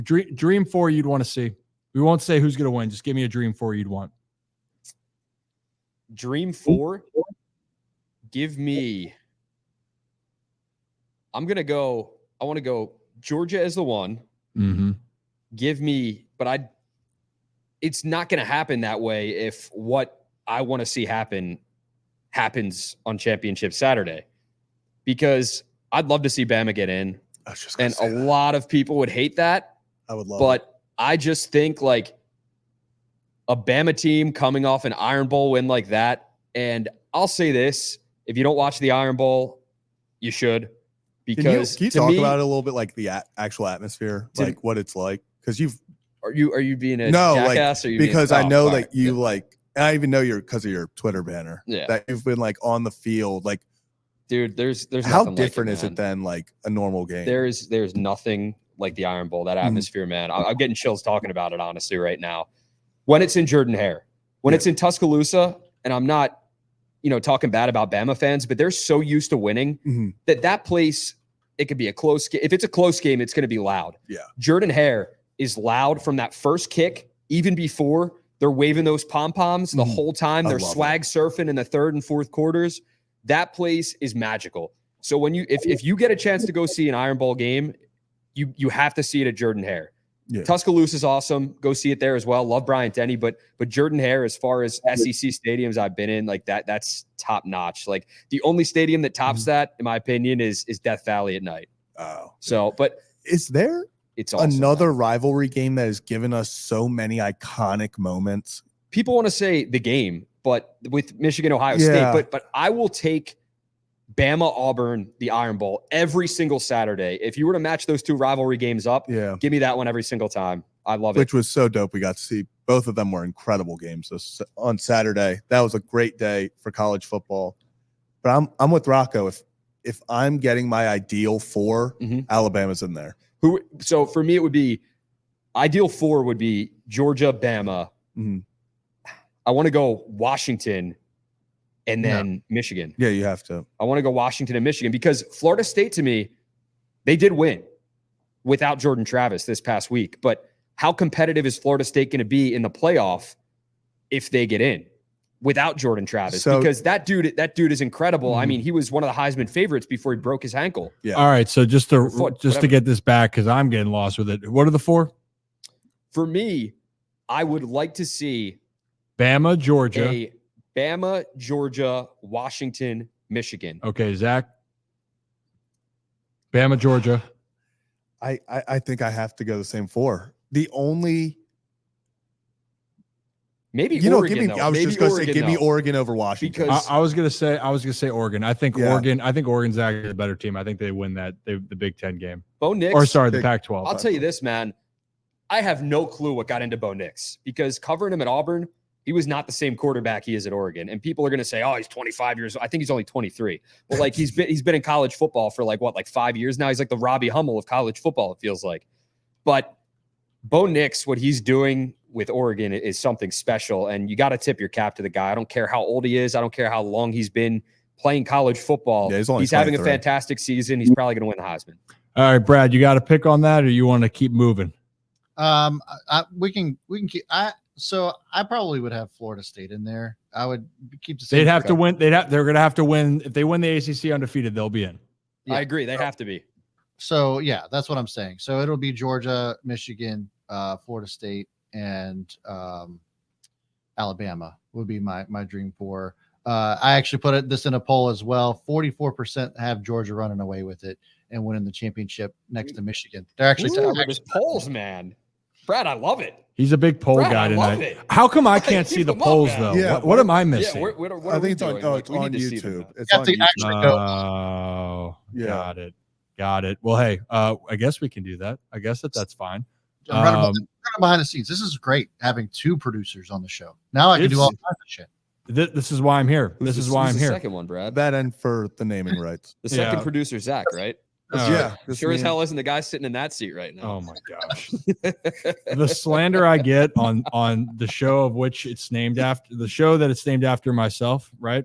Dream 4 you'd want to see. We won't say who's going to win. Just give me a dream 4 you'd want. Dream 4? Give me... I want to go Georgia as the one. Mm-hmm. Give me... But it's not going to happen that way if what I want to see happens on Championship Saturday. Because I'd love to see Bama get in. And a lot of people would hate that. I would love it. But I just think like a Bama team coming off an Iron Bowl win like that. And I'll say this, if you don't watch the Iron Bowl, you should. Because can you talk about it a little bit, like the actual atmosphere, like what it's like? Because are you being a jackass? Like, because I know that you like, and I even know because of your Twitter banner, that you've been like on the field, like, dude, there's how different is it than like a normal game? There's nothing like the Iron Bowl, that atmosphere, man. I'm getting chills talking about it, honestly, right now. When it's in Jordan-Hare, when it's in Tuscaloosa, and I'm not, talking bad about Bama fans, but they're so used to winning that place, it could be a close game. If it's a close game, it's going to be loud. Yeah. Jordan-Hare is loud from that first kick, even before they're waving those pom-poms the whole time. They're swag surfing in the third and fourth quarters. That place is magical. So when if you get a chance to go see an Iron Bowl game, you have to see it at Jordan-Hare. Yeah. Tuscaloosa is awesome. Go see it there as well. Love Bryant Denny, but Jordan-Hare, as far as SEC stadiums I've been in, like that's top notch. Like the only stadium that tops that, in my opinion, is Death Valley at night. Oh, so but is there awesome, another rivalry game that has given us so many iconic moments? People want to say the game, but with Michigan, Ohio State, but I will take Bama, Auburn, the Iron Bowl every single Saturday. If you were to match those two rivalry games up, give me that one every single time. I love it. Which was so dope. We got to see both of them were incredible games on Saturday. That was a great day for college football. But I'm with Rocco. If I'm getting my ideal 4, Alabama's in there. So for me, it would be ideal 4 would be Georgia, Bama. I want to go Washington. And then Michigan. Yeah, you have to. I want to go Washington and Michigan because Florida State, to me, they did win without Jordan Travis this past week. But how competitive is Florida State going to be in the playoff if they get in without Jordan Travis? Because that dude is incredible. I mean, he was one of the Heisman favorites before he broke his ankle. Yeah. All right. So just to get this back, because I'm getting lost with it. What are the 4? For me, I would like to see Bama, Georgia. Bama, Georgia, Washington, Michigan. Okay, Zach. Bama, Georgia. I think I have to go the same 4. The only Oregon. I was just going to say, give me Oregon over Washington. Because I was going to say Oregon. I think Oregon's actually the better team. I think they win the Big Ten game. Bo Nix, the Pac-12. I'll tell you this, man. I have no clue what got into Bo Nix because covering him at Auburn, he was not the same quarterback he is at Oregon. And people are going to say, oh, he's 25 years old. I think he's only 23. But like he's been in college football for like 5 years now. He's like the Robbie Hummel of college football, it feels like. But Bo Nix, what he's doing with Oregon is something special. And you got to tip your cap to the guy. I don't care how old he is. I don't care how long he's been playing college football. Yeah, he's having a fantastic season. He's probably going to win the Heisman. All right, Brad, you got a pick on that or you want to keep moving? We can keep So I probably would have Florida State in there. I would keep the same. They'd have to win. They're going to have to win. If they win the ACC undefeated, they'll be in. Yeah. I agree. They have to be. So yeah, that's what I'm saying. So it'll be Georgia, Michigan, Florida State, and Alabama would be my dream 4. I actually put this in a poll as well. 44% have Georgia running away with it and winning the championship next to Michigan. They're actually there's polls, man. Brad, I love it. He's a big poll guy tonight. How come I can't see the polls though? Yeah, what am I missing? Yeah, I think it's on YouTube. It's on YouTube. Oh, got it. Well, hey, I guess we can do that. I guess that's fine. Running behind the scenes. This is great having 2 producers on the show. Now I can do all kinds of shit. This is why I'm here. This is why I'm here. The second one, Brad. That end for the naming rights. The second producer, Zach, right? Sure as hell isn't the guy sitting in that seat right now. Oh my gosh. The slander I get on the show of which it's named after, the show that it's named after myself, right?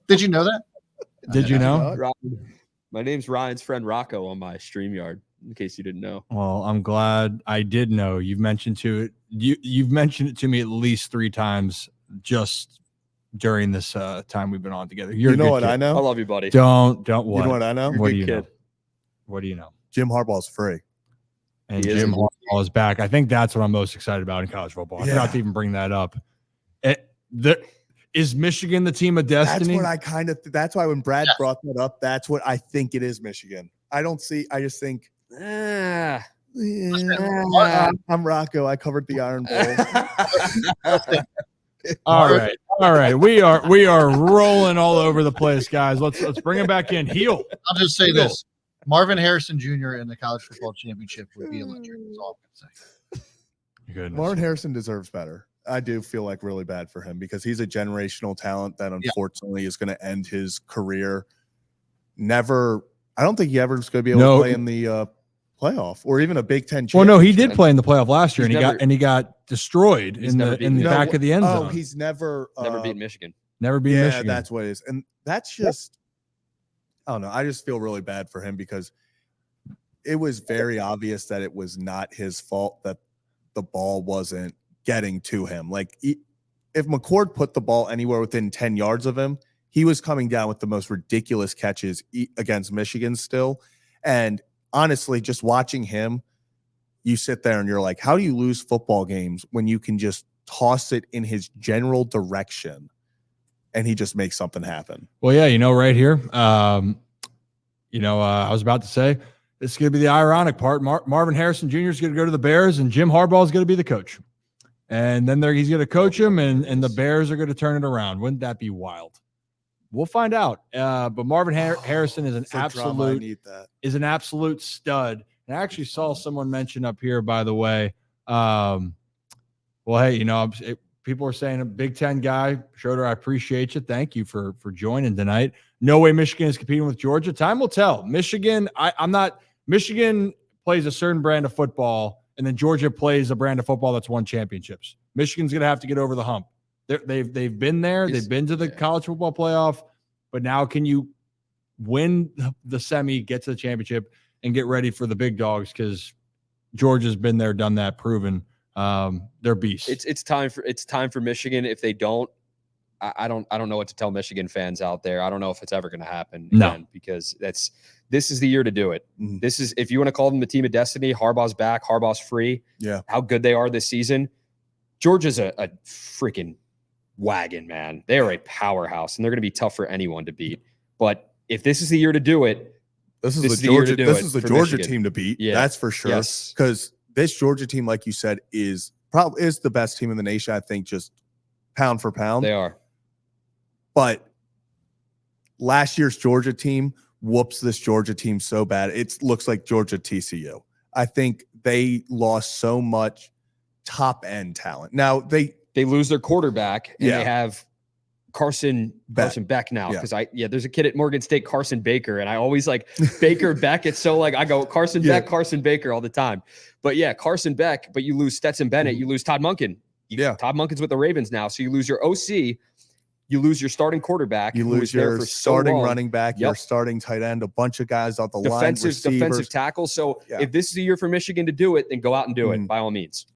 Did you know that? Did you know? My name's Ryan's friend Rocco on my StreamYard. in case you didn't know. Well, I'm glad I did know. You've mentioned it to me at least 3 times just during this time we've been on together. You're You know what kid. I I know? love you, buddy. Don't You what? know what I know? You're a What good do you kid. know? What do you know? Jim Harbaugh's free. And He is Jim indeed. Harbaugh is back. I think that's what I'm most excited about in college football. I forgot to even bring that up. Is Michigan the team of destiny? That's why when Brad brought that up, that's what I think it is, Michigan. I just think Ah. I'm Rocco. I covered the Iron Bowl. All right. We are rolling all over the place, guys. Let's bring him back in. Heel. I'll just say this: Marvin Harrison Jr. in the college football championship would be electric. That's all I'm gonna say. Goodness. Marvin Harrison deserves better. I do feel like really bad for him because he's a generational talent that unfortunately is going to end his career. I don't think he ever is going to be able to play in the playoff or even a Big Ten championship. Well, no, he did play in the playoff last year, and he got destroyed in the back of the end zone. Oh, he's never beat Michigan. Never beat Michigan. Yeah, that's what it is. And that's just, I don't know. I just feel really bad for him because it was very obvious that it was not his fault that the ball wasn't getting to him. Like if McCord put the ball anywhere within 10 yards of him, he was coming down with the most ridiculous catches against Michigan still. And honestly, just watching him, you sit there and you're like, how do you lose football games when you can just toss it in his general direction and he just makes something happen? Well, yeah, right here. I was about to say this is going to be the ironic part. Marvin Harrison Jr. is going to go to the Bears, and Jim Harbaugh is going to be the coach. And then he's going to coach him, and the Bears are going to turn it around. Wouldn't that be wild? We'll find out. But Marvin Harrison is an absolute stud. And I actually saw someone mention up here, by the way. Well, hey, people are saying a Big Ten guy. Schroeder, I appreciate you. Thank you for joining tonight. No way Michigan is competing with Georgia. Time will tell. Michigan plays a certain brand of football, and then Georgia plays a brand of football that's won championships. Michigan's going to have to get over the hump. They've been there. They've been to the college football playoff, but now can you win the semi, get to the championship, and get ready for the big dogs? Because Georgia's been there, done that, proven they're beasts. It's time for Michigan. If they don't, I don't know what to tell Michigan fans out there. I don't know if it's ever going to happen again, because this is the year to do it. Mm-hmm. This is, if you want to call them the team of destiny. Harbaugh's back. Harbaugh's free. Yeah, how good they are this season. Georgia's a freaking wagon, man. They are a powerhouse, and they're going to be tough for anyone to beat. But if this is the year to do it, this is the Georgia team to beat. Yeah, that's for sure. Yes, because this Georgia team, like you said, is the best team in the nation. I think just pound for pound, they are. But last year's Georgia team whoops this Georgia team so bad. It looks like Georgia TCU. I think they lost so much top end talent. Now they lose their quarterback, and they have Carson Beck now, because there's a kid at Morgan State, Carson Baker, and I always like Baker Beck. It's so like I go Carson Beck, Carson Baker all the time. But yeah, Carson Beck, but you lose Stetson Bennett, you lose Todd Monken. Todd Monken's with the Ravens now, so you lose your OC, you lose your starting quarterback, you lose your starting running back, your starting tight end, a bunch of guys off the line, defensive tackle. So if this is the year for Michigan to do it, then go out and do it by all means.